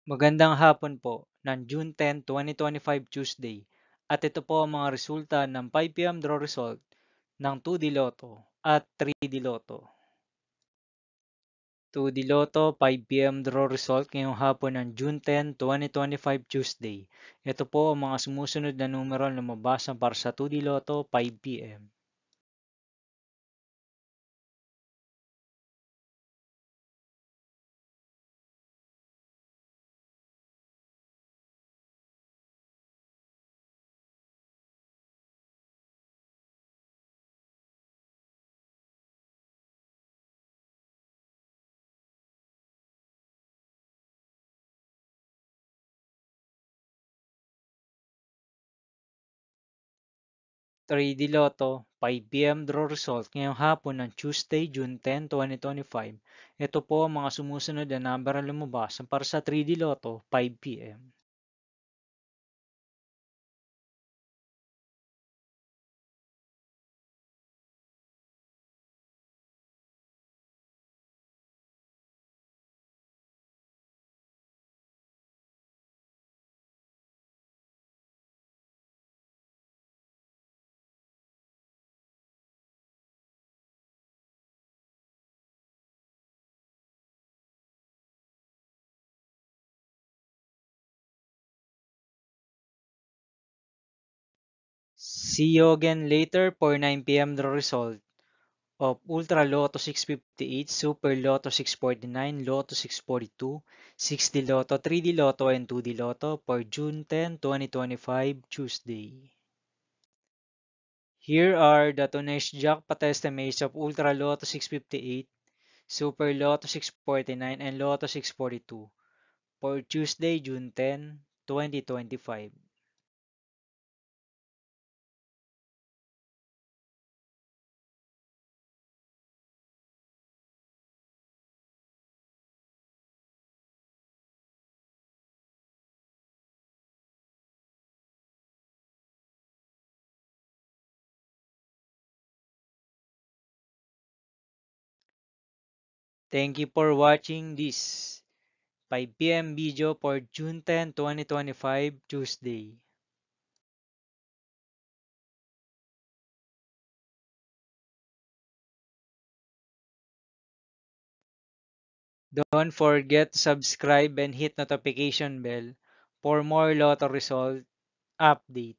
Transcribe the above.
Magandang hapon po ng June 10, 2025 Tuesday at ito po ang mga resulta ng 5 p.m. draw result ng 2D Lotto at 3D Lotto. 2D Lotto 5 p.m. draw result ngayong hapon ng June 10, 2025 Tuesday. Ito po ang mga sumusunod na numero na lumabas para sa 2D Lotto 5 p.m. 3D Lotto 5 p.m. draw result ngayong hapon ng Tuesday, June 10, 2025. Ito po ang mga sumusunod na number na lumabas para sa 3D Lotto 5 p.m. 'See you again later for 9 p.m. the result of Ultra Lotto 658, Super Lotto 649, Lotto 642, 6D Lotto, 3D Lotto, and 2D Lotto for June 10, 2025, Tuesday. Here are the today's jackpot estimates of Ultra Lotto 658, Super Lotto 649, and Lotto 642 for Tuesday, June 10, 2025. Thank you for watching this 5 p.m. video for June 10, 2025, Tuesday. Don't forget to subscribe and hit notification bell for more lotto result update.